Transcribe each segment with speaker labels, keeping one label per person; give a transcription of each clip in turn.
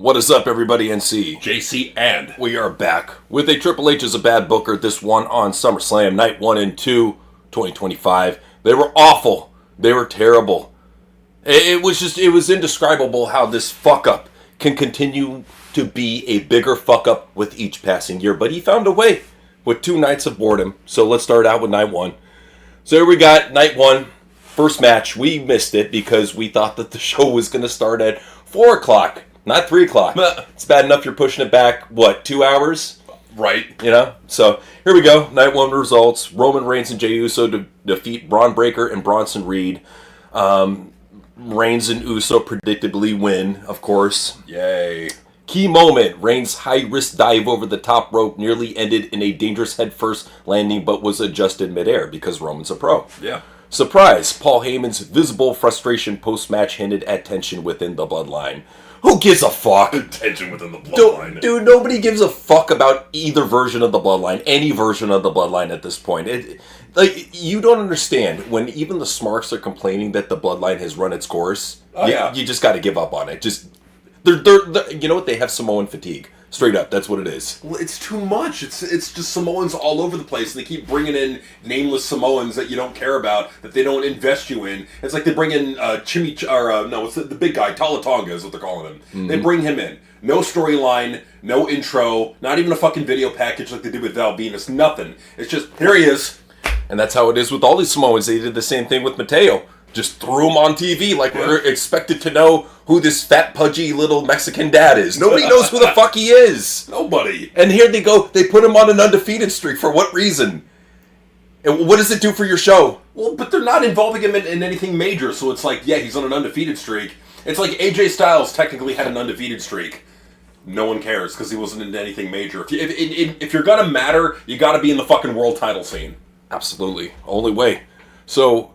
Speaker 1: What is up, everybody? NC.
Speaker 2: JC, and
Speaker 1: we are back with a Triple H as a bad booker. This one on Summerslam, night 1 and 2, 2025. They were awful. They were terrible. It was indescribable how this fuck up can continue to be a bigger fuck up with each passing year. But he found a way with 2 nights of boredom. So let's start out with night 1. So here we got night 1, first match. We missed it because we thought that the show was going to start at 4 o'clock. Not 3 o'clock. It's bad enough you're pushing it back, 2 hours?
Speaker 2: Right.
Speaker 1: So here we go. Night 1 results. Roman Reigns and Jey Uso defeat Braun Breaker and Bronson Reed. Reigns and Uso predictably win, of course.
Speaker 2: Yay.
Speaker 1: Key moment. Reigns' high-risk dive over the top rope nearly ended in a dangerous head-first landing, but was adjusted midair because Roman's a pro.
Speaker 2: Yeah.
Speaker 1: Surprise. Paul Heyman's visible frustration post-match hinted at tension within the bloodline. Who gives a fuck?
Speaker 2: Tension within the bloodline.
Speaker 1: Dude, nobody gives a fuck about either version of the bloodline, any version of the bloodline at this point. You don't understand when even the Smarks are complaining that the bloodline has run its course. You just got to give up on it. They're you know what? They have Samoan fatigue. Straight up, that's what it is.
Speaker 2: Well, it's too much. It's just Samoans all over the place, and they keep bringing in nameless Samoans that you don't care about, that they don't invest you in. It's like they bring in it's the big guy, Talatonga is what they're calling him. Mm-hmm. They bring him in. No storyline, no intro, not even a fucking video package like they did with Val Venus. Nothing. It's just, here he is.
Speaker 1: And that's how it is with all these Samoans. They did the same thing with Mateo. Just threw him on TV like we're expected to know who this fat, pudgy little Mexican dad is. Nobody knows who the fuck he is.
Speaker 2: Nobody.
Speaker 1: And here they go. They put him on an undefeated streak. For what reason? And what does it do for your show?
Speaker 2: Well, but they're not involving him in anything major, so it's like, yeah, he's on an undefeated streak. It's like AJ Styles technically had an undefeated streak. No one cares because he wasn't in anything major. If you're gonna matter, you gotta be in the fucking world title scene.
Speaker 1: Absolutely. Only way. So,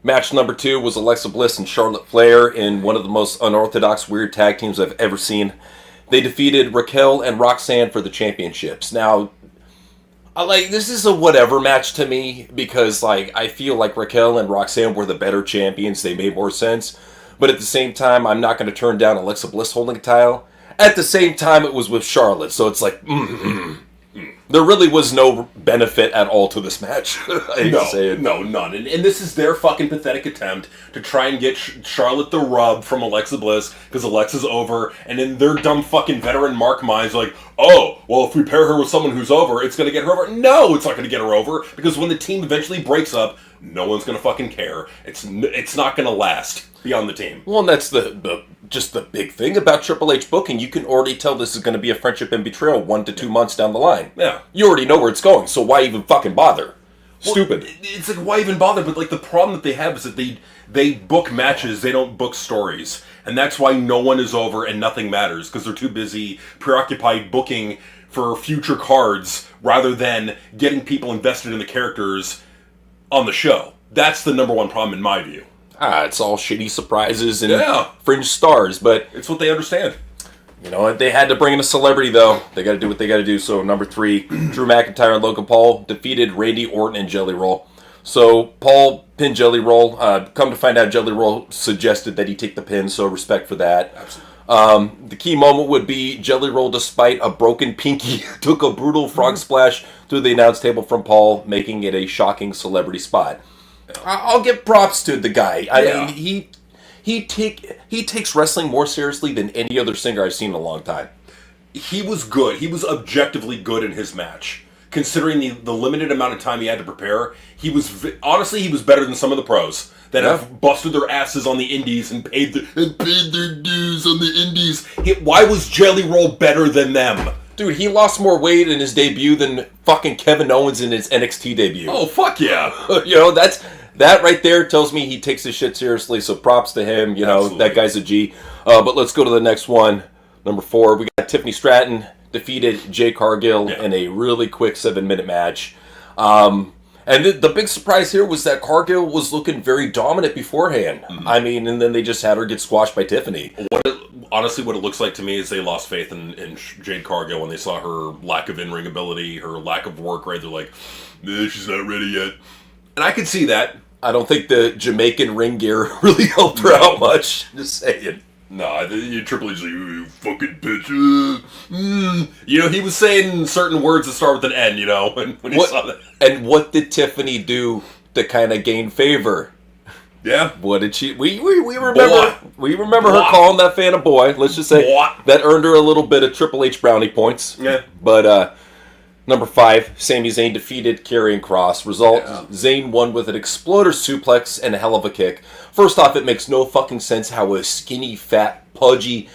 Speaker 1: match number 2 was Alexa Bliss and Charlotte Flair in one of the most unorthodox weird tag teams I've ever seen. They defeated Raquel and Roxanne for the championships. Now, this is a whatever match to me because, I feel like Raquel and Roxanne were the better champions. They made more sense. But at the same time, I'm not going to turn down Alexa Bliss holding a title. At the same time, it was with Charlotte, so it's like, There really was no benefit at all to this match.
Speaker 2: No, none. And this is their fucking pathetic attempt to try and get Charlotte the rub from Alexa Bliss because Alexa's over, and then their dumb fucking veteran Mark Mize like, oh, well, if we pair her with someone who's over, it's going to get her over. No, it's not going to get her over because when the team eventually breaks up, no one's going to fucking care. It's not going to last beyond the team.
Speaker 1: Well, and that's just the big thing about Triple H booking. You can already tell this is going to be a friendship and betrayal 1 to 2 months down the line.
Speaker 2: Yeah.
Speaker 1: You already know where it's going, so why even fucking bother? Stupid.
Speaker 2: Well, it's like, why even bother? But the problem that they have is that they book matches, they don't book stories. And that's why no one is over and nothing matters, because they're too busy, preoccupied booking for future cards rather than getting people invested in the characters on the show. That's the number one problem in my view.
Speaker 1: It's all shitty surprises and fringe stars, but
Speaker 2: it's what they understand.
Speaker 1: You know what? They had to bring in a celebrity, though. They got to do what they got to do. So, number 3, Drew McIntyre and Logan Paul defeated Randy Orton and Jelly Roll. So, Paul pinned Jelly Roll. Come to find out, Jelly Roll suggested that he take the pin, so respect for that.
Speaker 2: Absolutely.
Speaker 1: The key moment would be Jelly Roll, despite a broken pinky, took a brutal frog splash through the announce table from Paul, making it a shocking celebrity spot. I'll give props to the guy. I mean, he takes wrestling more seriously than any other singer I've seen in a long time.
Speaker 2: He was good. He was objectively good in his match. Considering the limited amount of time he had to prepare, he was better than some of the pros that have busted their asses on the indies and paid their dues on the indies. Why was Jelly Roll better than them?
Speaker 1: Dude, he lost more weight in his debut than fucking Kevin Owens in his NXT debut.
Speaker 2: Oh, fuck yeah.
Speaker 1: That right there tells me he takes his shit seriously, so props to him.
Speaker 2: Absolutely.
Speaker 1: That guy's a G. But let's go to the next one. Number 4, we got Tiffany Stratton defeated Jade Cargill in a really quick 7-minute match. And the big surprise here was that Cargill was looking very dominant beforehand. Mm-hmm. I mean, and then they just had her get squashed by Tiffany.
Speaker 2: Honestly, what it looks like to me is they lost faith in Jade Cargill when they saw her lack of in-ring ability, her lack of work rate. They're like, she's not ready yet. And I could see that.
Speaker 1: I don't think the Jamaican ring gear really helped her out much. Just saying.
Speaker 2: No, Triple H like, you fucking bitch. You know, he was saying certain words that start with an N, you know, when he saw that.
Speaker 1: And what did Tiffany do to kind of gain favor?
Speaker 2: Yeah.
Speaker 1: What did she... We remember her calling that fan a boy. Let's just say that earned her a little bit of Triple H brownie points.
Speaker 2: Yeah.
Speaker 1: But, number 5, Sami Zayn defeated Karrion Kross. Result, Zayn won with an exploder suplex and a hell of a kick. First off, it makes no fucking sense how a skinny, fat, pudgy,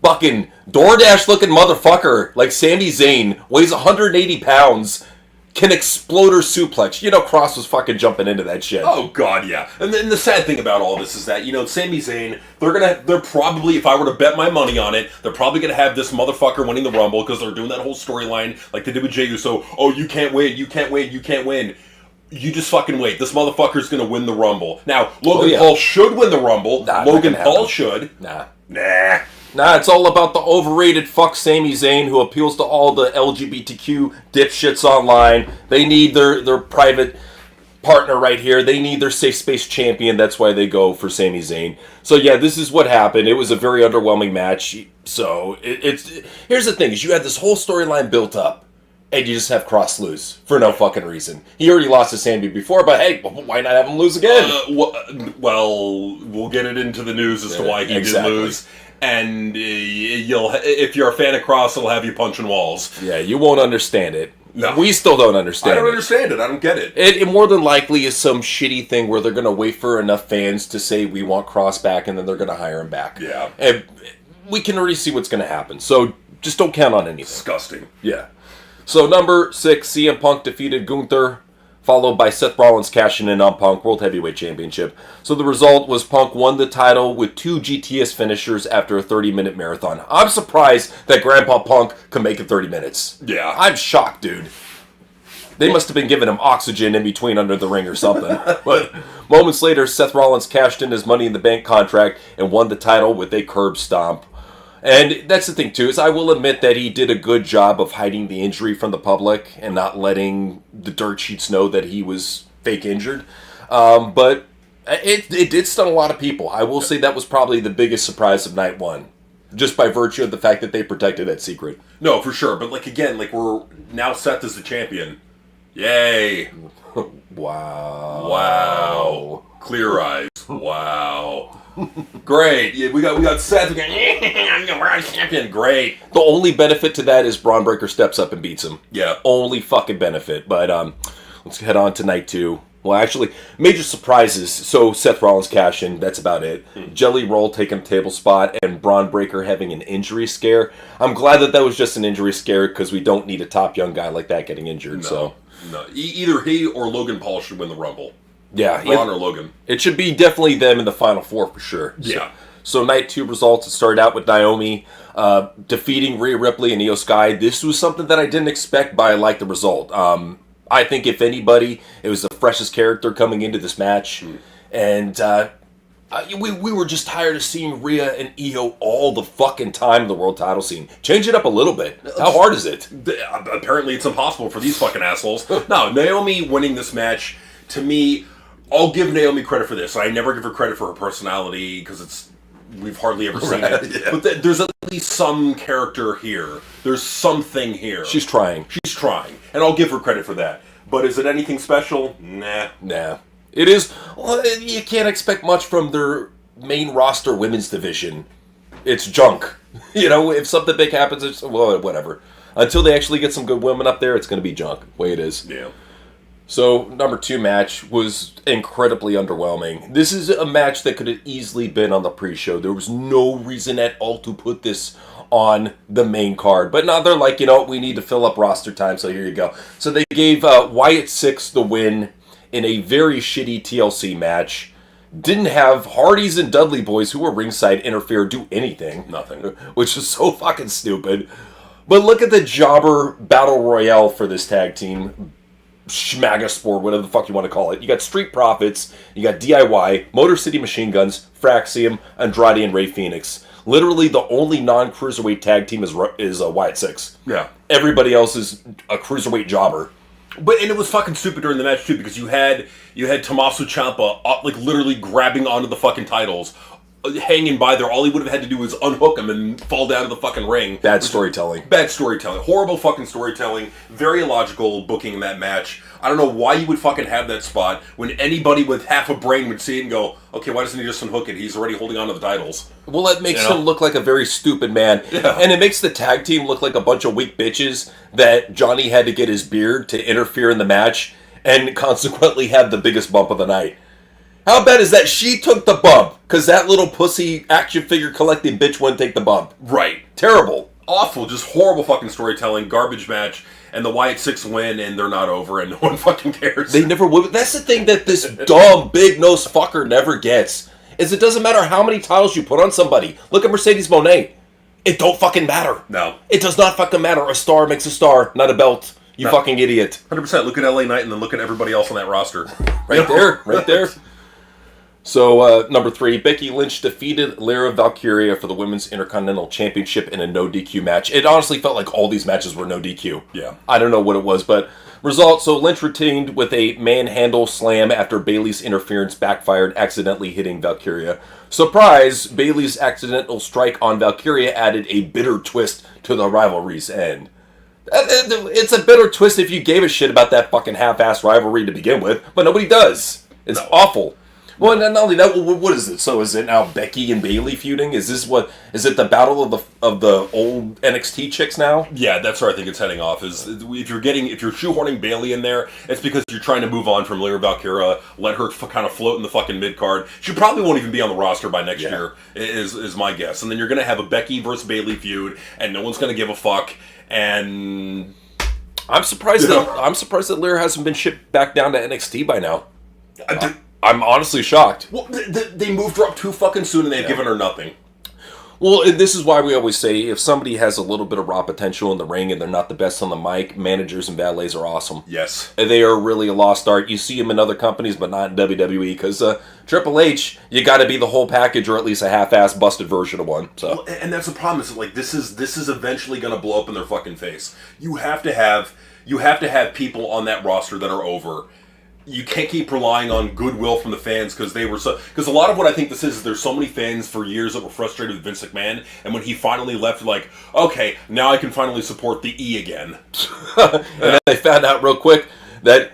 Speaker 1: fucking DoorDash-looking motherfucker like Sami Zayn weighs 180 pounds can exploder suplex. You know, Kross was fucking jumping into that shit.
Speaker 2: Oh god, yeah. And then the sad thing about all this is that, you know, Sami Zayn, they're probably, if I were to bet my money on it, they're probably gonna have this motherfucker winning the Rumble because they're doing that whole storyline like they did with Jey Uso. Oh, you can't win, you can't win, you can't win. You just fucking wait. This motherfucker's gonna win the Rumble. Now, Logan Paul should win the Rumble. Logan Paul should.
Speaker 1: Nah, it's all about the overrated fuck Sami Zayn who appeals to all the LGBTQ dipshits online. They need their private partner right here. They need their safe space champion. That's why they go for Sami Zayn. So yeah, this is what happened. It was a very underwhelming match. So it's here's the thing: is you had this whole storyline built up, and you just have Kross lose for no fucking reason. He already lost to Sami before, but hey, why not have him lose again?
Speaker 2: Well, we'll get it into the news as to why he did lose. And if you're a fan of Kross, it'll have you punching walls.
Speaker 1: Yeah, you won't understand it.
Speaker 2: No.
Speaker 1: We still don't understand it.
Speaker 2: I don't understand it. I don't get it.
Speaker 1: It more than likely is some shitty thing where they're going to wait for enough fans to say we want Kross back, and then they're going to hire him back.
Speaker 2: Yeah.
Speaker 1: And we can already see what's going to happen. So just don't count on anything.
Speaker 2: Disgusting.
Speaker 1: Yeah. So number 6, CM Punk defeated Gunther, followed by Seth Rollins cashing in on Punk World Heavyweight Championship. So the result was Punk won the title with 2 GTS finishers after a 30-minute marathon. I'm surprised that Grandpa Punk could make it 30 minutes.
Speaker 2: Yeah.
Speaker 1: I'm shocked, dude. They must have been giving him oxygen in between under the ring or something. But moments later, Seth Rollins cashed in his Money in the Bank contract and won the title with a curb stomp. And that's the thing, too, is I will admit that he did a good job of hiding the injury from the public and not letting the dirt sheets know that he was fake injured. But it did stun a lot of people. I will say that was probably the biggest surprise of night one, just by virtue of the fact that they protected that secret.
Speaker 2: No, for sure. But, again, we're now Seth as the champion. Yay.
Speaker 1: Wow.
Speaker 2: Clear eyes. Wow. Great. Yeah, we got Seth. We're champion. Great.
Speaker 1: The only benefit to that is Braun Breaker steps up and beats him.
Speaker 2: Yeah.
Speaker 1: Only fucking benefit. But let's head on to night 2. Well, actually, major surprises. So Seth Rollins cash in. That's about it. Jelly Roll taking a table spot and Braun Breaker having an injury scare. I'm glad that was just an injury scare because we don't need a top young guy like that getting injured.
Speaker 2: No. Either he or Logan Paul should win the Rumble.
Speaker 1: Yeah,
Speaker 2: Braun or Logan. It
Speaker 1: should be definitely them in the Final 4 for sure.
Speaker 2: Yeah.
Speaker 1: So night 2 results, it started out with Naomi defeating Rhea Ripley and Io Sky. This was something that I didn't expect, but I liked the result. I think if anybody, it was the freshest character coming into this match. And we were just tired of seeing Rhea and Io all the fucking time in the world title scene. Change it up a little bit. How hard is it?
Speaker 2: Apparently it's impossible for these fucking assholes. No, Naomi winning this match, to me, I'll give Naomi credit for this. I never give her credit for her personality because we've hardly ever seen it. Yeah. But there's at least some character here. There's something here.
Speaker 1: She's trying.
Speaker 2: And I'll give her credit for that. But is it anything special? Nah.
Speaker 1: It is. Well, you can't expect much from their main roster women's division. It's junk. You know, if something big happens, it's, well, whatever. Until they actually get some good women up there, it's going to be junk. The way it is.
Speaker 2: Yeah.
Speaker 1: So, number 2 match was incredibly underwhelming. This is a match that could have easily been on the pre-show. There was no reason at all to put this on the main card. But now they're like, we need to fill up roster time, so here you go. So they gave Wyatt Six the win in a very shitty TLC match. Didn't have Hardys and Dudley Boys, who were ringside, interfere, do anything.
Speaker 2: Nothing.
Speaker 1: Which is so fucking stupid. But look at the jobber battle royale for this tag team. Schmagasport, whatever the fuck you want to call it. You got Street Profits, you got DIY, Motor City Machine Guns, Fraxium, Andrade, and Rey Fenix. Literally, the only non-cruiserweight tag team is Wyatt Six.
Speaker 2: Yeah.
Speaker 1: Everybody else is a cruiserweight jobber.
Speaker 2: And it was fucking stupid during the match too because you had Tommaso Ciampa literally grabbing onto the fucking titles hanging by there. All he would have had to do was unhook him and fall down to the fucking ring.
Speaker 1: Bad storytelling.
Speaker 2: Bad storytelling. Horrible fucking storytelling. Very illogical booking in that match. I don't know why you would fucking have that spot when anybody with half a brain would see it and go, okay, why doesn't he just unhook it? He's already holding on to the titles.
Speaker 1: Well, that makes him look like a very stupid man.
Speaker 2: Yeah.
Speaker 1: And it makes the tag team look like a bunch of weak bitches that Johnny had to get his beard to interfere in the match and consequently have the biggest bump of the night. How bad is that? She took the bump because that little pussy action figure collecting bitch wouldn't take the bump.
Speaker 2: Right.
Speaker 1: Terrible.
Speaker 2: Awful. Just horrible fucking storytelling. Garbage match. And the Wyatt Six win and they're not over and no one fucking cares.
Speaker 1: They never would. That's the thing that this dumb, big-nosed fucker never gets. Is it doesn't matter how many titles you put on somebody. Look at Mercedes Moné. It don't fucking matter.
Speaker 2: No.
Speaker 1: It does not fucking matter. A star makes a star, not a belt. You fucking idiot.
Speaker 2: 100%. Look at LA Knight and then look at everybody else on that roster.
Speaker 1: Right there. Right there. So, number 3, Becky Lynch defeated Lyra Valkyria for the Women's Intercontinental Championship in a no DQ match. It honestly felt like all these matches were no DQ.
Speaker 2: Yeah.
Speaker 1: I don't know what it was, but result, so Lynch retained with a manhandle slam after Bayley's interference backfired, accidentally hitting Valkyria. Surprise, Bayley's accidental strike on Valkyria added a bitter twist to the rivalry's end. It's a bitter twist if you gave a shit about that fucking half-assed rivalry to begin with, but nobody does. It's awful. Well, not only that, what is it? So is it now Becky and Bayley feuding? Is it the battle of the old NXT chicks now?
Speaker 2: Yeah, that's where I think it's heading off. Is if you're shoehorning Bayley in there, it's because you're trying to move on from Lyra Valkyria, let her kind of float in the fucking mid card. She probably won't even be on the roster by next year. Is my guess. And then you're gonna have a Becky versus Bayley feud, and no one's gonna give a fuck. And
Speaker 1: I'm surprised that Lyra hasn't been shipped back down to NXT by now. I'm honestly shocked.
Speaker 2: Well, they moved her up too fucking soon, and they've given her nothing.
Speaker 1: Well, and this is why we always say if somebody has a little bit of raw potential in the ring and they're not the best on the mic, managers and valets are awesome.
Speaker 2: Yes.
Speaker 1: They are really a lost art. You see them in other companies, but not in WWE, because Triple H, you got to be the whole package or at least a half-assed busted version of one. So.
Speaker 2: Well, and that's the problem. Is like this is eventually going to blow up in their fucking face. You have to have people on that roster that are over. You can't keep relying on goodwill from the fans because a lot of what I think this is there's so many fans for years that were frustrated with Vince McMahon, and when he finally left, like, okay, now I can finally support the E again.
Speaker 1: And then they found out real quick that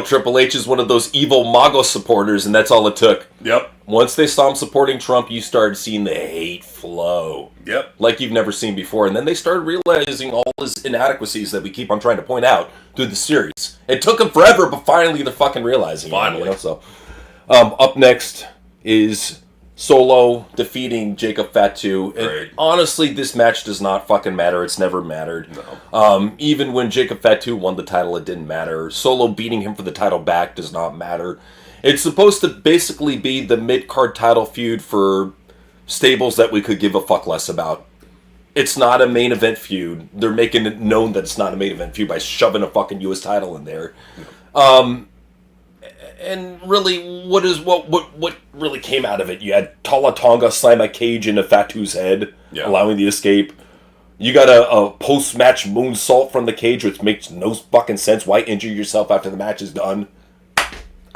Speaker 1: Triple H is one of those evil MAGA supporters, and that's all it took.
Speaker 2: Yep.
Speaker 1: Once they saw him supporting Trump, you started seeing the hate flow.
Speaker 2: Yep.
Speaker 1: Like you've never seen before. And then they started realizing all his inadequacies that we keep on trying to point out through the series. It took them forever, but finally they're fucking realizing
Speaker 2: Finally.
Speaker 1: it. So, up next is Solo defeating Jacob Fatu.
Speaker 2: Right.
Speaker 1: Honestly, this match does not fucking matter. It's never mattered.
Speaker 2: No.
Speaker 1: Even when Jacob Fatu won the title, it didn't matter. Solo beating him for the title back does not matter. It's supposed to basically be the mid-card title feud for stables that we could give a fuck less about. It's not a main event feud. They're making it known that it's not a main event feud by shoving a fucking US title in there. And really, what really came out of it? You had Tala Tonga slam a cage into Fatu's head, allowing the escape. You got a post-match moonsault from the cage, which makes no fucking sense. Why injure yourself after the match is done?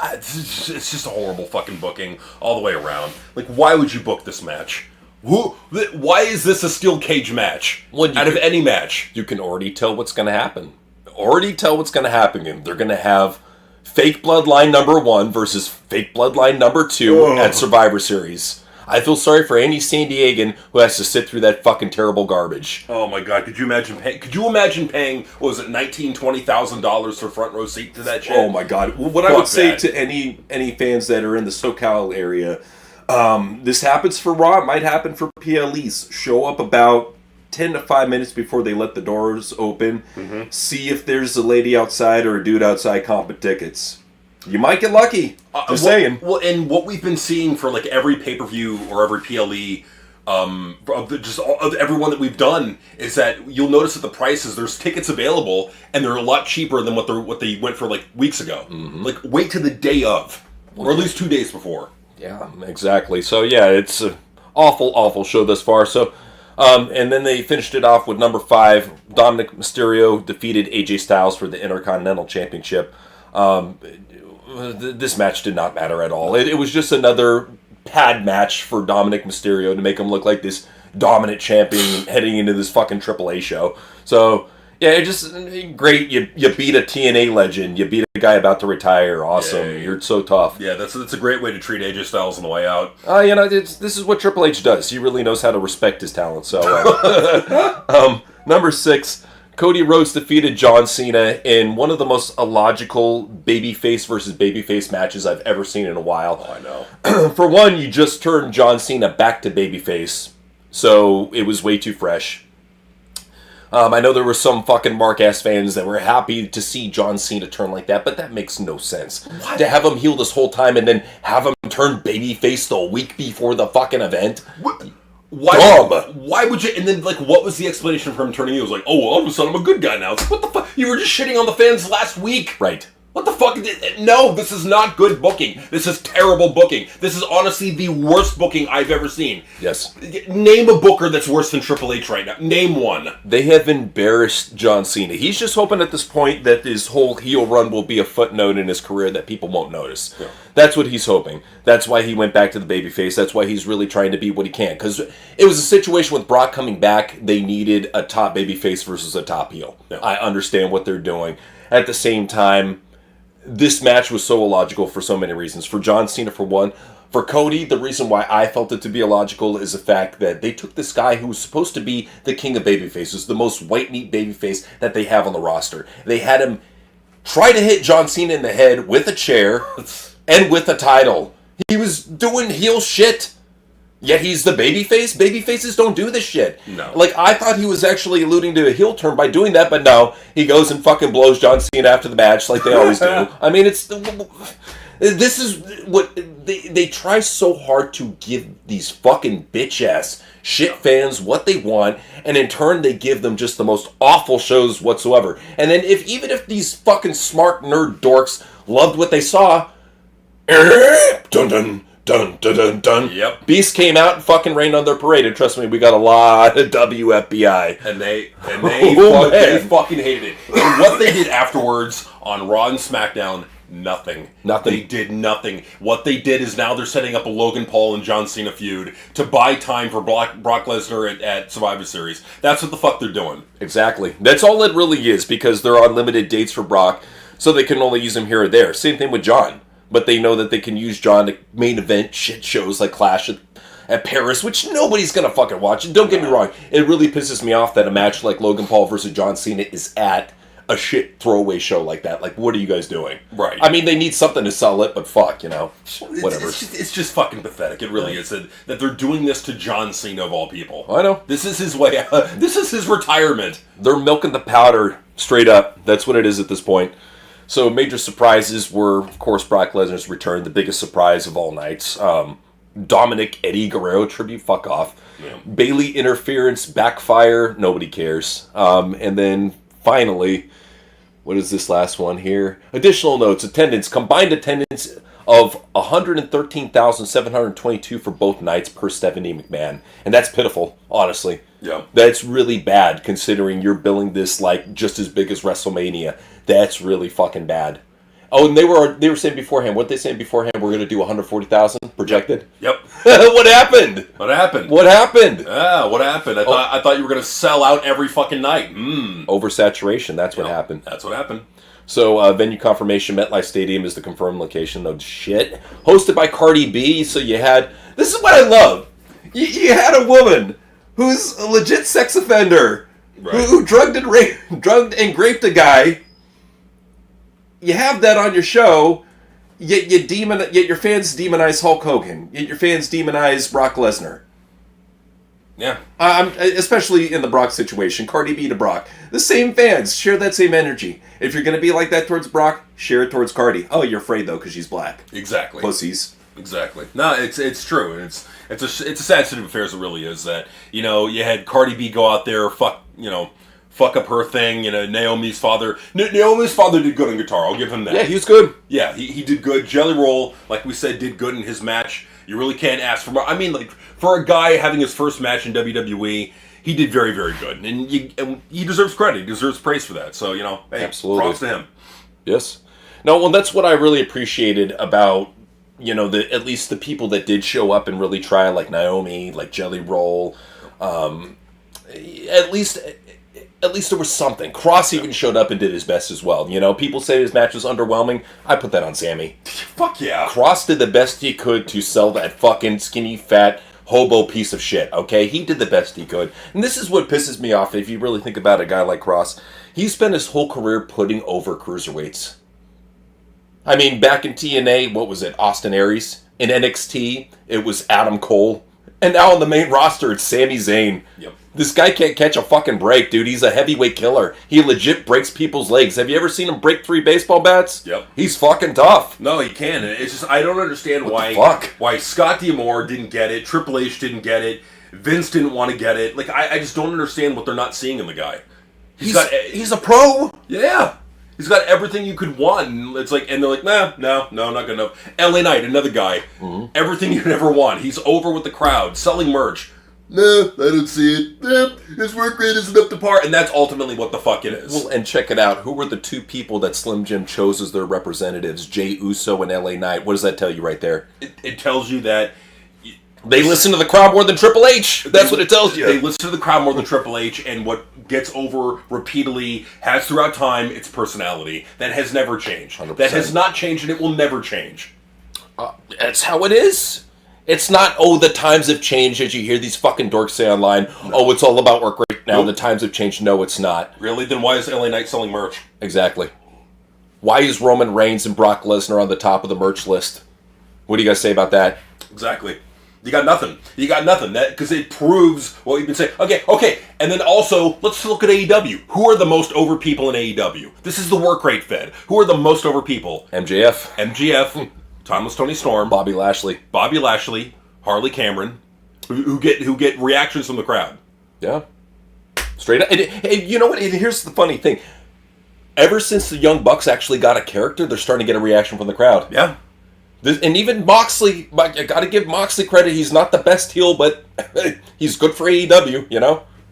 Speaker 2: It's just a horrible fucking booking all the way around. Like, why would you book this match? Why is this a steel cage match? Out of any match?
Speaker 1: You can already tell what's going to happen. And they're going to have fake Bloodline number 1 versus fake Bloodline number 2 at Survivor Series. I feel sorry for any San Diegan who has to sit through that fucking terrible garbage.
Speaker 2: Oh my god, could you imagine paying, what was it, $19,000, $20,000 for front row seat to that shit?
Speaker 1: Oh my god. What I would say to any fans that are in the SoCal area, this happens for Raw, it might happen for PLEs. Show up about 10 to 5 minutes before they let the doors open. Mm-hmm. See if there's a lady outside or a dude outside comping tickets. You might get lucky. Just saying.
Speaker 2: Well, and what we've been seeing for like every pay-per-view or every PLE, of everyone that we've done, is that you'll notice that the prices, there's tickets available, and they're a lot cheaper than what they went for like weeks ago. Mm-hmm. Like, wait to the day of, or at least 2 days before.
Speaker 1: Yeah, exactly. So yeah, it's an awful show thus far. So, and then they finished it off with number 5. Dominic Mysterio defeated AJ Styles for the Intercontinental Championship. This match did not matter at all. It was just another pad match for Dominic Mysterio to make him look like this dominant champion heading into this fucking AAA show. So, yeah, it just great. You beat a TNA legend. You beat a guy about to retire. Awesome. Yeah. You're so tough.
Speaker 2: Yeah, that's a great way to treat AJ Styles on the way out.
Speaker 1: This is what Triple H does. He really knows how to respect his talent. So, number 6, Cody Rhodes defeated John Cena in one of the most illogical babyface versus babyface matches I've ever seen in a while.
Speaker 2: Oh, I know.
Speaker 1: For one, you just turned John Cena back to babyface, so it was way too fresh. I know there were some fucking Mark-ass fans that were happy to see John Cena turn like that, but that makes no sense. What? To have him heel this whole time and then have him turn babyface the week before the fucking event?
Speaker 2: Why would you? And then, like, what was the explanation for him turning heel? It was like, oh, well, all of a sudden I'm a good guy now. It's like, what the fuck? You were just shitting on the fans last week.
Speaker 1: Right.
Speaker 2: What the fuck? No, this is not good booking. This is terrible booking. This is honestly the worst booking I've ever seen.
Speaker 1: Yes.
Speaker 2: Name a booker that's worse than Triple H right now. Name one.
Speaker 1: They have embarrassed John Cena. He's just hoping at this point that his whole heel run will be a footnote in his career that people won't notice. Yeah. That's what he's hoping. That's why he went back to the babyface. That's why he's really trying to be what he can. Because it was a situation with Brock coming back. They needed a top babyface versus a top heel. Yeah. I understand what they're doing. At the same time, this match was so illogical for so many reasons. For John Cena, for one. For Cody, the reason why I felt it to be illogical is the fact that they took this guy who was supposed to be the king of babyfaces, the most white meat babyface that they have on the roster. They had him try to hit John Cena in the head with a chair and with a title. He was doing heel shit. Yet he's the babyface? Babyfaces don't do this shit.
Speaker 2: No.
Speaker 1: Like, I thought he was actually alluding to a heel turn by doing that, but no. He goes and fucking blows John Cena after the match like they always do. I mean, this is what... They try so hard to give these fucking bitch-ass shit fans what they want, and in turn they give them just the most awful shows whatsoever. And then even if these fucking smart nerd dorks loved what they saw... Dun dun... Dun, dun, dun, dun.
Speaker 2: Yep.
Speaker 1: Beast came out and fucking rained on their parade, and trust me, we got a lot of WFBI.
Speaker 2: And they fucking hated it. And what they did afterwards on Raw and SmackDown, nothing. They did nothing. What they did is now they're setting up a Logan Paul and John Cena feud to buy time for Brock Lesnar at Survivor Series. That's what the fuck they're doing.
Speaker 1: Exactly. That's all it really is, because they're on limited dates for Brock, so they can only use him here or there. Same thing with John. But they know that they can use John to main event shit shows like Clash at Paris, which nobody's going to fucking watch. Don't get me wrong. It really pisses me off that a match like Logan Paul versus John Cena is at a shit throwaway show like that. Like, what are you guys doing?
Speaker 2: Right.
Speaker 1: I mean, they need something to sell it, but fuck, whatever.
Speaker 2: It's just fucking pathetic. It really is. That they're doing this to John Cena of all people.
Speaker 1: I know.
Speaker 2: This is his way. This is his retirement.
Speaker 1: They're milking the powder straight up. That's what it is at this point. So major surprises were, of course, Brock Lesnar's return, the biggest surprise of all nights. Dominic Eddie Guerrero tribute, fuck off. Yeah. Bayley interference, backfire, nobody cares. And then finally, what is this last one here? Additional notes, combined attendance of 113,722 for both nights per Stephanie McMahon. And that's pitiful, honestly.
Speaker 2: Yeah.
Speaker 1: That's really bad considering you're billing this like just as big as WrestleMania. That's really fucking bad. Oh, and they were saying beforehand. What they saying beforehand? We're going to do 140,000 projected.
Speaker 2: Yep.
Speaker 1: What happened?
Speaker 2: What happened?
Speaker 1: What happened?
Speaker 2: What happened? I thought you were going to sell out every fucking night.
Speaker 1: Oversaturation. That's what happened.
Speaker 2: That's what happened.
Speaker 1: So venue confirmation: MetLife Stadium is the confirmed location. No shit. Hosted by Cardi B. So you had. This is what I love. You had a woman who's a legit sex offender, right, who drugged and raped a guy. You have that on your show, yet your fans demonize Hulk Hogan. Yet your fans demonize Brock Lesnar.
Speaker 2: Yeah.
Speaker 1: Especially in the Brock situation. Cardi B to Brock. The same fans share that same energy. If you're going to be like that towards Brock, share it towards Cardi. Oh, you're afraid though because she's black.
Speaker 2: Exactly.
Speaker 1: Pussies.
Speaker 2: Exactly. No, it's true, and it's a sad state of affairs. It really is that you had Cardi B go out there, fuck up her thing. Naomi's father. Naomi's father did good on guitar. I'll give him that.
Speaker 1: Yeah, he was good.
Speaker 2: Yeah, he did good. Jelly Roll, like we said, did good in his match. You really can't ask for more. I mean, like for a guy having his first match in WWE, he did very, very good, and he deserves credit. He deserves praise for that. So hey,
Speaker 1: absolutely,
Speaker 2: props to him.
Speaker 1: Yes. No, well, that's what I really appreciated about at least the people that did show up and really try, like Naomi, like Jelly Roll, at least there was something. Cross even showed up and did his best as well. People say his match was underwhelming. I put that on Sammy.
Speaker 2: Fuck yeah.
Speaker 1: Cross did the best he could to sell that fucking skinny, fat, hobo piece of shit, okay? He did the best he could. And this is what pisses me off if you really think about a guy like Cross. He spent his whole career putting over cruiserweights. I mean, back in TNA, what was it? Austin Aries. In NXT, it was Adam Cole. And now on the main roster, it's Sami Zayn.
Speaker 2: Yep.
Speaker 1: This guy can't catch a fucking break, dude. He's a heavyweight killer. He legit breaks people's legs. Have you ever seen him break 3 baseball bats?
Speaker 2: Yep.
Speaker 1: He's fucking tough.
Speaker 2: No, he can. It's just, I don't understand
Speaker 1: What
Speaker 2: why Scott D'Amore didn't get it, Triple H didn't get it, Vince didn't want to get it. Like, I just don't understand what they're not seeing in the guy.
Speaker 1: He's a pro.
Speaker 2: Yeah. He's got everything you could want. And it's like, and they're like, no, not good enough. LA Knight, another guy. Mm-hmm. Everything you'd ever want. He's over with the crowd, selling merch. No, I don't see it. His work rate isn't up to par. And that's ultimately what the fuck it is.
Speaker 1: Well, and check it out. Who were the 2 people that Slim Jim chose as their representatives? Jey Uso and LA Knight. What does that tell you right there?
Speaker 2: It tells you that
Speaker 1: they listen to the crowd more than Triple H. That's what it tells you.
Speaker 2: They listen to the crowd more than Triple H, and what gets over repeatedly has throughout time its personality. That has never changed.
Speaker 1: 100%.
Speaker 2: That has not changed, and it will never change.
Speaker 1: That's how it is. It's not, the times have changed, as you hear these fucking dorks say online. No. It's all about work right now. Nope. The times have changed. No, it's not.
Speaker 2: Really? Then why is LA Knight selling merch?
Speaker 1: Exactly. Why is Roman Reigns and Brock Lesnar on the top of the merch list? What do you guys say about that?
Speaker 2: Exactly. You got nothing. That because it proves what you've been saying. Okay. And then also, let's look at AEW. Who are the most over people in AEW? This is the work rate fed. Who are the most over people?
Speaker 1: MJF.
Speaker 2: Timeless Tony Storm.
Speaker 1: Bobby Lashley.
Speaker 2: Harley Cameron. Who get reactions from the crowd.
Speaker 1: Yeah. Straight up. And you know what? And here's the funny thing. Ever since the Young Bucks actually got a character, they're starting to get a reaction from the crowd.
Speaker 2: Yeah.
Speaker 1: And even Moxley, I gotta give Moxley credit. He's not the best heel, but he's good for AEW,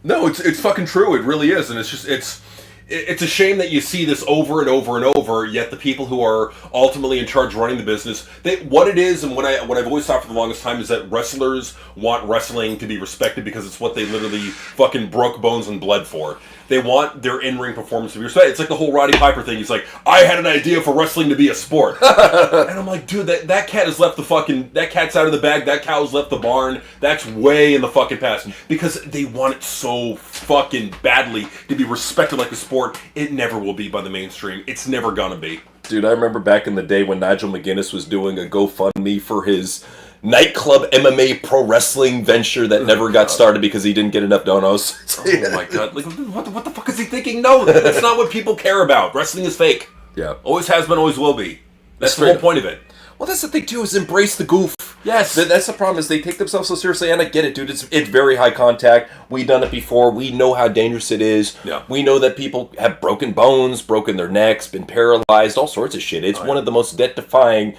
Speaker 2: No, it's fucking true. It really is, and it's a shame that you see this over and over and over. Yet the people who are ultimately in charge running the business, what it is, and what I've always thought for the longest time is that wrestlers want wrestling to be respected because it's what they literally fucking broke bones and bled for. They want their in-ring performance to be respected. It's like the whole Roddy Piper thing. He's like, I had an idea for wrestling to be a sport. And I'm like, dude, that cat has left that cat's out of the bag. That cow's left the barn. That's way in the fucking past. Because they want it so fucking badly to be respected like a sport. It never will be by the mainstream. It's never gonna be.
Speaker 1: Dude, I remember back in the day when Nigel McGuinness was doing a GoFundMe for his nightclub MMA pro wrestling venture that never got started because he didn't get enough donos.
Speaker 2: Oh my god. Like, what the fuck is he thinking? No, that's not what people care about. Wrestling is fake.
Speaker 1: Yeah.
Speaker 2: Always has been, always will be. That's the whole point of it.
Speaker 1: Well, that's the thing too, is embrace the goof.
Speaker 2: Yes.
Speaker 1: That's the problem, is they take themselves so seriously, and I get it, dude. It's very high contact. We've done it before. We know how dangerous it is.
Speaker 2: Yeah.
Speaker 1: We know that people have broken bones, broken their necks, been paralyzed, all sorts of shit. It's one of the most death-defying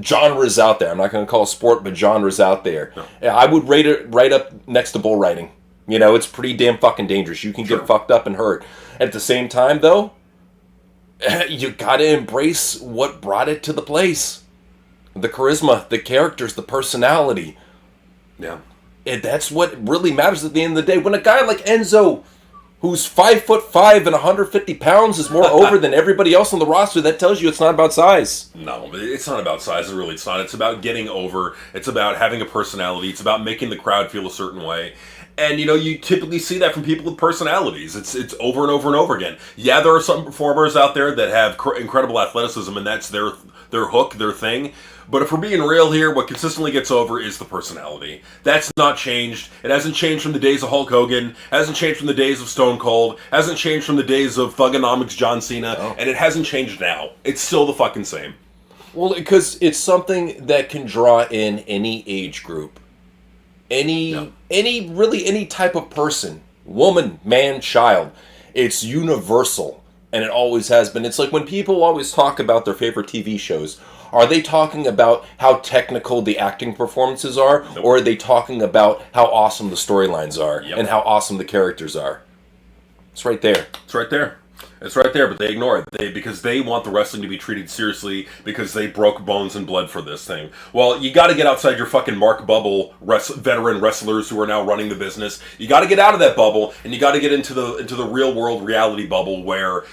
Speaker 1: genres out there. I'm not going to call it sport, but genres out there. No. I would rate it right up next to bull riding. It's pretty damn fucking dangerous. You can get fucked up and hurt. At the same time, though, you got to embrace what brought it to the place. The charisma, the characters, the personality.
Speaker 2: Yeah.
Speaker 1: And that's what really matters at the end of the day. When a guy like Enzo, who's 5'5" and 150 pounds, is more over than everybody else on the roster, that tells you it's not about size.
Speaker 2: No, it's not about size. It's not. It's about getting over. It's about having a personality. It's about making the crowd feel a certain way. And, you typically see that from people with personalities. It's over and over and over again. Yeah, there are some performers out there that have incredible athleticism, and that's their hook, their thing. But if we're being real here, what consistently gets over is the personality. That's not changed. It hasn't changed from the days of Hulk Hogan. Hasn't changed from the days of Stone Cold. Hasn't changed from the days of Thugonomics John Cena. Oh. And it hasn't changed now. It's still the fucking same.
Speaker 1: Well, because it's something that can draw in any age group. Any type of person, woman, man, child. It's universal, and it always has been. It's like when people always talk about their favorite TV shows, are they talking about how technical the acting performances are,
Speaker 2: Nope.
Speaker 1: or are they talking about how awesome the storylines are and how awesome the characters are? It's right there.
Speaker 2: It's right there. It's right there, but they ignore it. Because they want the wrestling to be treated seriously because they broke bones and bled for this thing. Well, you got to get outside your fucking Mark Bubble veteran wrestlers who are now running the business. You got to get out of that bubble, and you got to get into the real world reality bubble where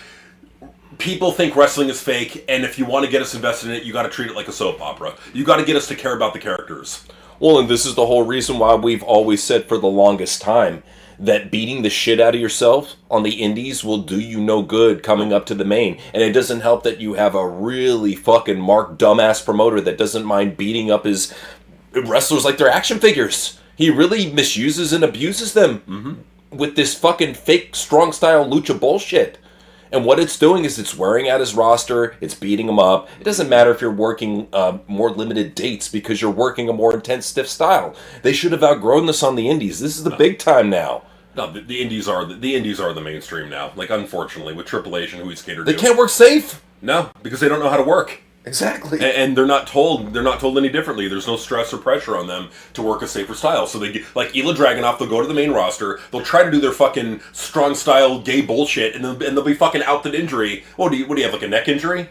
Speaker 2: people think wrestling is fake, and if you want to get us invested in it, you got to treat it like a soap opera. You got to get us to care about the characters.
Speaker 1: Well, and this is the whole reason why we've always said for the longest time that beating the shit out of yourself on the indies will do you no good coming up to the main. And it doesn't help that you have a really fucking marked dumbass promoter that doesn't mind beating up his wrestlers like they're action figures. He really misuses and abuses them with this fucking fake strong style lucha bullshit. And what it's doing is it's wearing out his roster, it's beating him up. It doesn't matter if you're working more limited dates because you're working a more intense, stiff style. They should have outgrown this on the indies. This is the big time now.
Speaker 2: No, the indies are the mainstream now. Like, unfortunately, with Triple H and who he's catered to.
Speaker 1: They can't work safe.
Speaker 2: No, because they don't know how to work.
Speaker 1: Exactly.
Speaker 2: And they're not told any differently. There's no stress or pressure on them to work a safer style. So they get, like Ilya Dragunov, they'll go to the main roster, they'll try to do their fucking strong style gay bullshit, and they'll be fucking out with injury. What do you have, like a neck injury?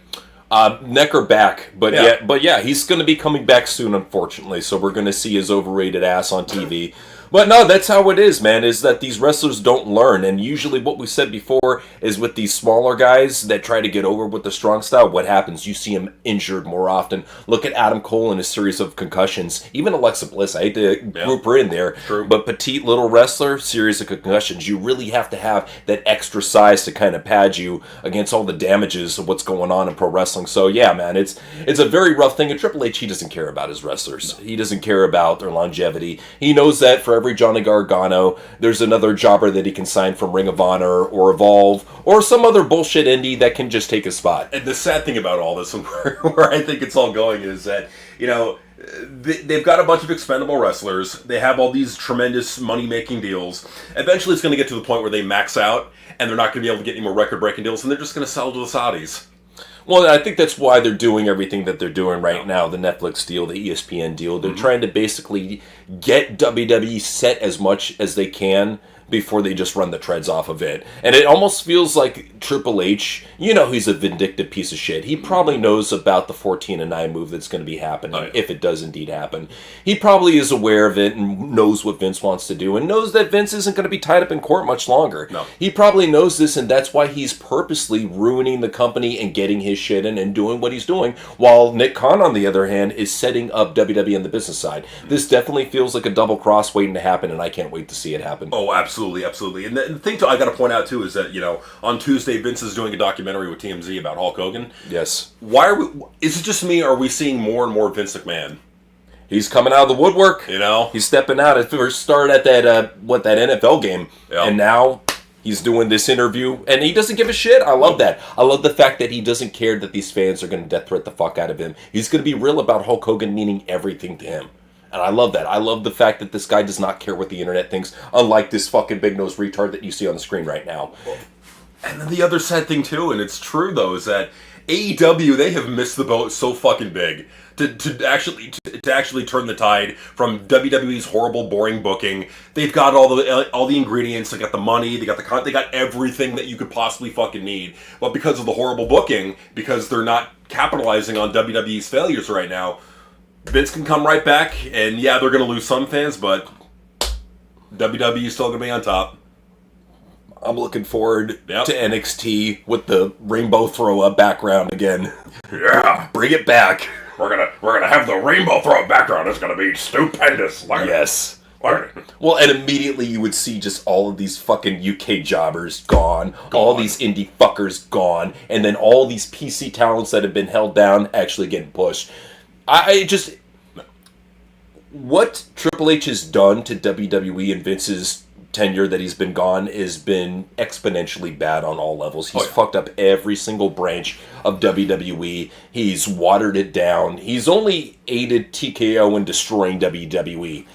Speaker 1: Neck or back, but yeah, he's going to be coming back soon, unfortunately. So we're going to see his overrated ass on TV. But no, that's how it is, man, is that these wrestlers don't learn. And usually what we said before is with these smaller guys that try to get over with the strong style, what happens? You see him injured more often. Look at Adam Cole and his series of concussions. Even Alexa Bliss, I hate to group her in there.
Speaker 2: True.
Speaker 1: But petite little wrestler, series of concussions. You really have to have that extra size to kind of pad you against all the damages of what's going on in pro wrestling. So yeah, man, it's a very rough thing. And Triple H, he doesn't care about his wrestlers. He doesn't care about their longevity. He knows that for every Johnny Gargano, there's another jobber that he can sign from Ring of Honor or Evolve or some other bullshit indie that can just take his spot.
Speaker 2: And the sad thing about all this, and where I think it's all going, is that, you know, they've got a bunch of expendable wrestlers. They have all these tremendous money-making deals. Eventually it's going to get to the point where they max out, and they're not going to be able to get any more record-breaking deals, and they're just going to sell to the Saudis.
Speaker 1: Well, I think that's why they're doing everything that they're doing right now. The Netflix deal, the ESPN deal. They're trying to basically get WWE set as much as they can before they just run the treads off of it. And it almost feels like Triple H, you know, he's a vindictive piece of shit. He probably knows about the 14-9 move that's going to be happening, if it does indeed happen. He probably is aware of it and knows what Vince wants to do and knows that Vince isn't going to be tied up in court much longer.
Speaker 2: No.
Speaker 1: He probably knows this, and that's why he's purposely ruining the company and getting his shit in and doing what he's doing, while Nick Khan, on the other hand, is setting up WWE on the business side. This definitely feels like a double cross waiting to happen, and I can't wait to see it happen.
Speaker 2: Oh, absolutely. And the thing I got to point out too is that, you know, on Tuesday Vince is doing a documentary with TMZ about Hulk Hogan.
Speaker 1: Yes.
Speaker 2: Is it just me, or are we seeing more and more Vince McMahon?
Speaker 1: He's coming out of the woodwork.
Speaker 2: You know,
Speaker 1: he's stepping out. It first started at that NFL game, and now he's doing this interview, and he doesn't give a shit. I love that. I love the fact that he doesn't care that these fans are going to death threat the fuck out of him. He's going to be real about Hulk Hogan meaning everything to him. And I love that. I love the fact that this guy does not care what the internet thinks, unlike this fucking big-nosed retard that you see on the screen right now.
Speaker 2: And then the other sad thing, too, and it's true, though, is that AEW, they have missed the boat so fucking big to actually turn the tide from WWE's horrible, boring booking. They've got all the ingredients. They got the money. They got everything that you could possibly fucking need. But because of the horrible booking, because they're not capitalizing on WWE's failures right now, Vince can come right back, and yeah, they're going to lose some fans, but WWE is still going to be on top.
Speaker 1: I'm looking forward to NXT with the rainbow throw-up background again.
Speaker 2: Yeah,
Speaker 1: bring it back.
Speaker 2: We're gonna have the rainbow throw-up background. It's gonna be stupendous.
Speaker 1: Yes. Well, and immediately you would see just all of these fucking UK jobbers gone, all these indie fuckers gone, and then all these PC talents that have been held down actually getting pushed. What Triple H has done to WWE and Vince's tenure that he's been gone has been exponentially bad on all levels. He's fucked up every single branch of WWE. He's watered it down. He's only aided TKO in destroying WWE.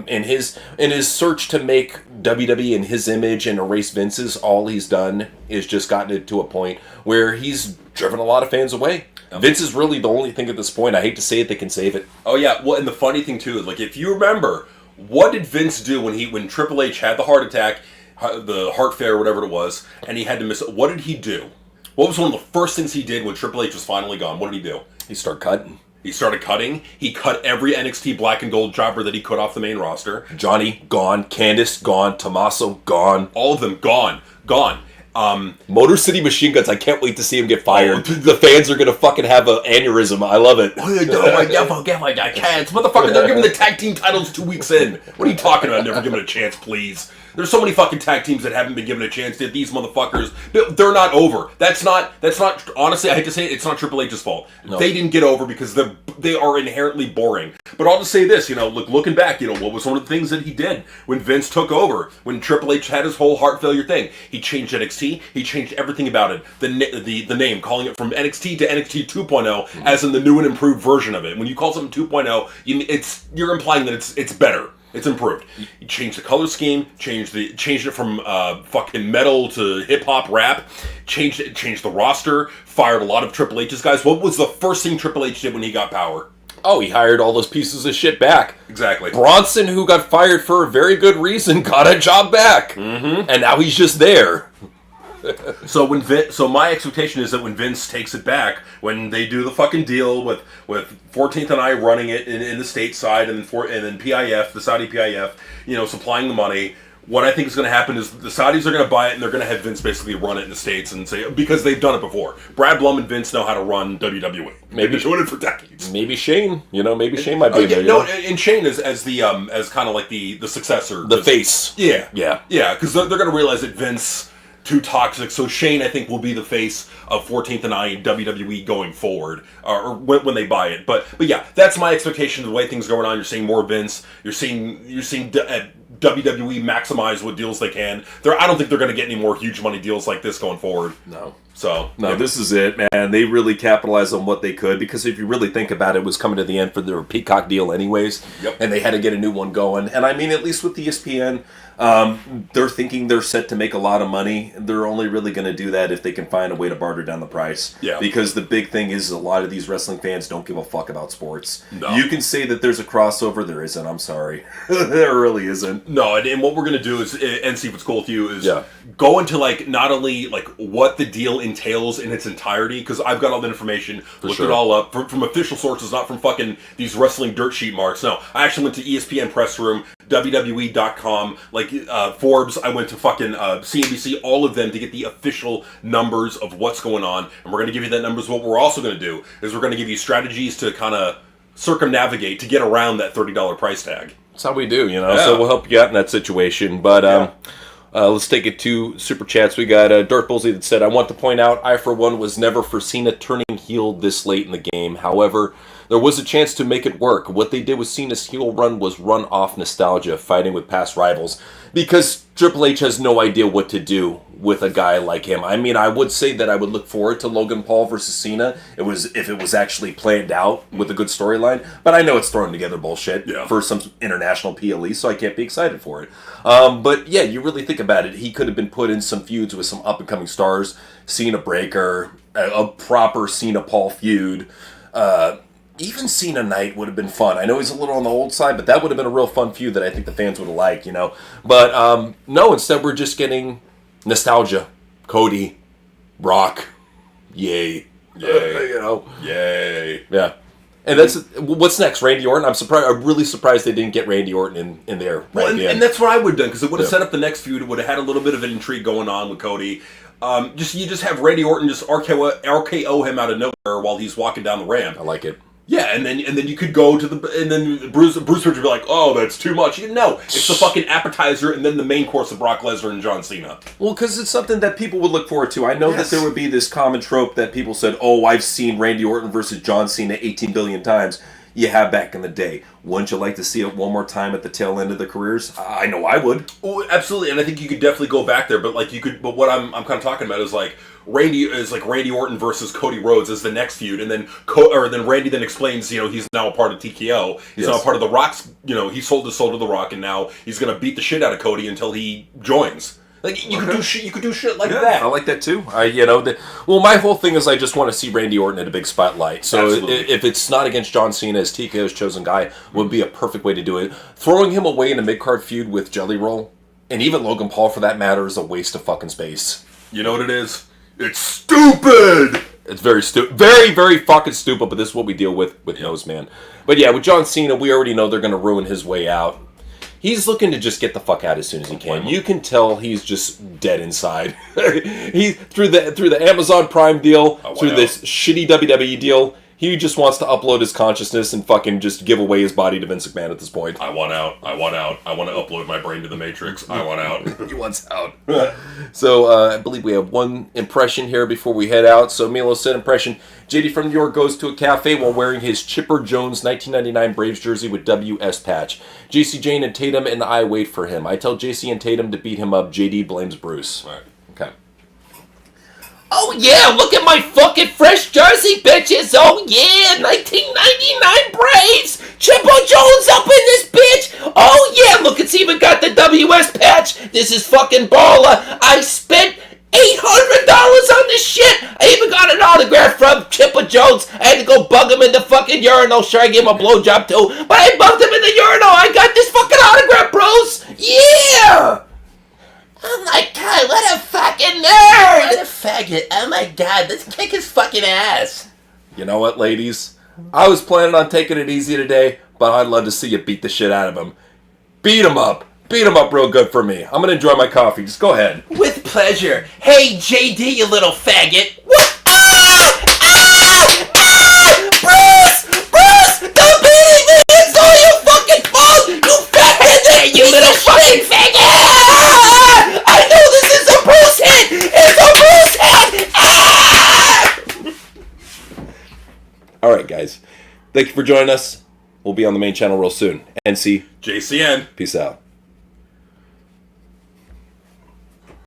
Speaker 1: In his search to make WWE in his image and erase Vince's, all he's done is just gotten it to a point where he's driven a lot of fans away. Vince is really the only thing at this point, I hate to say it, that can save it.
Speaker 2: Oh yeah, well, and the funny thing too is, like, if you remember, what did Vince do when Triple H had the heart attack? the heart failure, whatever it was, and he had to miss it. What did he do? What was one of the first things he did when Triple H was finally gone? What did he do?
Speaker 1: He started cutting.
Speaker 2: He started cutting. He cut every NXT black and gold jobber that he could off the main roster.
Speaker 1: Johnny, gone. Candice, gone. Tommaso, gone.
Speaker 2: All of them, gone. Gone.
Speaker 1: Motor City Machine Guns, I can't wait to see him get fired. The fans are going to fucking have an aneurysm. I love it.
Speaker 2: Give my guy chance. Motherfucker, they're giving the tag team titles 2 weeks in. What are you talking about? Never giving a chance, please. There's so many fucking tag teams that haven't been given a chance. These motherfuckers, they're not over. That's not, honestly, I hate to say it, it's not Triple H's fault. No. They didn't get over because they are inherently boring. But I'll just say this, looking back, what was one of the things that he did when Vince took over, when Triple H had his whole heart failure thing? He changed NXT, he changed everything about it. The name, calling it from NXT to NXT 2.0, as in the new and improved version of it. When you call something 2.0, you're implying that it's better. It's improved. He changed the color scheme, changed it from fucking metal to hip hop rap, changed the roster, fired a lot of Triple H's guys. What was the first thing Triple H did when he got power?
Speaker 1: Oh, he hired all those pieces of shit back.
Speaker 2: Exactly.
Speaker 1: Bronson, who got fired for a very good reason, got a job back.
Speaker 2: Mm-hmm.
Speaker 1: And now he's just there.
Speaker 2: So my expectation is that when Vince takes it back, when they do the fucking deal with 14th and I running it in the stateside, and then PIF, the Saudi PIF, supplying the money, what I think is going to happen is the Saudis are going to buy it and they're going to have Vince basically run it in the States and say, because they've done it before. Brad Blum and Vince know how to run WWE. Maybe doing it for decades.
Speaker 1: Maybe Shane, maybe Shane might be there.
Speaker 2: No, and Shane is as kind of like the successor,
Speaker 1: the face.
Speaker 2: Yeah,
Speaker 1: yeah,
Speaker 2: because they're going to realize that Vince too toxic. So Shane, I think, will be the face of 14th and I in WWE going forward, or when they buy it. But yeah, that's my expectation of the way things are going on. You're seeing more Vince. You're seeing WWE maximize what deals they can. I don't think they're going to get any more huge money deals like this going forward.
Speaker 1: No.
Speaker 2: This
Speaker 1: is it, man. They really capitalized on what they could, because if you really think about it, it was coming to the end for their Peacock deal anyways.
Speaker 2: Yep.
Speaker 1: And they had to get a new one going. And I mean, at least with ESPN, they're thinking they're set to make a lot of money. They're only really going to do that if they can find a way to barter down the price.
Speaker 2: Yeah.
Speaker 1: Because the big thing is a lot of these wrestling fans don't give a fuck about sports.
Speaker 2: No.
Speaker 1: You can say that there's a crossover. There isn't. I'm sorry. There really isn't.
Speaker 2: No, and what we're going to do is, and see if it's cool with you, is go into not only what the deal entails in its entirety, because I've got all the information, looked it all up from official sources, not from fucking these wrestling dirt sheet marks. No, I actually went to ESPN Press Room, WWE.com, Forbes. I went to fucking CNBC, all of them, to get the official numbers of what's going on. And we're going to give you that numbers. What we're also going to do is we're going to give you strategies to kind of circumnavigate to get around that $30 price tag.
Speaker 1: That's how we do, so we'll help you out in that situation. But let's take it to Super Chats. We got Darth Bullseye that said, I want to point out, I for one was never for Cena turning heel this late in the game. However, there was a chance to make it work. What they did with Cena's heel run was run off nostalgia, fighting with past rivals. Because Triple H has no idea what to do with a guy like him. I mean, I would say that I would look forward to Logan Paul versus Cena if it was actually planned out with a good storyline. But I know it's thrown together bullshit for some international PLE, so I can't be excited for it. But yeah, you really think about it. He could have been put in some feuds with some up-and-coming stars. Cena Breaker, a proper Cena-Paul feud. Even Cena Knight would have been fun. I know he's a little on the old side, but that would have been a real fun feud that I think the fans would have liked, But no, instead we're just getting nostalgia. Cody, Brock, yay.
Speaker 2: Yay.
Speaker 1: Yeah. And that's what's next, Randy Orton. I'm really surprised they didn't get Randy Orton in there.
Speaker 2: Well, and that's what I would have done, because it would have set up the next feud. It would have had a little bit of an intrigue going on with Cody. You just have Randy Orton just RKO him out of nowhere while he's walking down the ramp.
Speaker 1: I like it.
Speaker 2: Yeah, and then you could go to and then Bruce would be like, oh, that's too much. No, it's the fucking appetizer and then the main course of Brock Lesnar and John Cena.
Speaker 1: Well, because it's something that people would look forward to. I know that there would be this common trope that people said, oh, I've seen Randy Orton versus John Cena 18 billion times. You have back in the day. Wouldn't you like to see it one more time at the tail end of their careers? I know I would.
Speaker 2: Oh, absolutely, and I think you could definitely go back there. But But what I'm kind of talking about is Randy Orton versus Cody Rhodes as the next feud, and then then Randy then explains, he's now a part of TKO. He's now a part of the Rock's. He sold his soul to the Rock, and now he's gonna beat the shit out of Cody until he joins. You could do shit. You could do shit like that.
Speaker 1: I like that too. My whole thing is I just want to see Randy Orton at a big spotlight. So if it's not against John Cena as TKO's chosen guy, would be a perfect way to do it. Throwing him away in a mid-card feud with Jelly Roll And even Logan Paul, for that matter, is a waste of fucking space.
Speaker 2: You know what it is? It's stupid!
Speaker 1: It's very stupid. Very, very fucking stupid, but this is what we deal with Noseman. But yeah, with John Cena, we already know they're going to ruin his way out. He's looking to just get the fuck out as soon as he can. You can tell he's just dead inside. He through the Amazon Prime deal, through this shitty WWE deal, he just wants to upload his consciousness and fucking just give away his body to Vince McMahon at this point.
Speaker 2: I want out. I want out. I want to upload my brain to the Matrix. I want out.
Speaker 1: He wants out. So I believe we have one impression here before we head out. So Milo said impression. JD from New York goes to a cafe while wearing his Chipper Jones 1999 Braves jersey with WS patch. JC Jane and Tatum and I wait for him. I tell JC and Tatum to beat him up. JD blames Bruce.
Speaker 2: All right.
Speaker 1: Okay.
Speaker 3: Oh yeah, look at my fucking fresh jersey, bitches! Oh yeah, 1999 Braves! Chippo Jones up in this bitch! Oh yeah, look, it's even got the WS patch! This is fucking baller! I spent $800 on this shit! I even got an autograph from Chippo Jones! I had to go bug him in the fucking urinal. Sure, I gave him a blowjob too, but I bugged him in the urinal! I got this fucking autograph, bros! Yeah! Oh my god, what a fucking nerd! What a faggot. Oh my god, let's kick his fucking ass.
Speaker 1: You know what, ladies? I was planning on taking it easy today, but I'd love to see you beat the shit out of him. Beat him up. Beat him up real good for me. I'm gonna enjoy my coffee. Just go ahead.
Speaker 3: With pleasure. Hey, JD, you little faggot. What? Ah! Ah! Ah! Bruce! Bruce! Don't beat me! It's all your fucking fault! You faggot! You little fucking faggot! I know this is a Bruce hit! It's a Bruce hit! Ah!
Speaker 1: Alright, guys. Thank you for joining us. We'll be on the main channel real soon. NC.
Speaker 2: JCN.
Speaker 1: Peace out.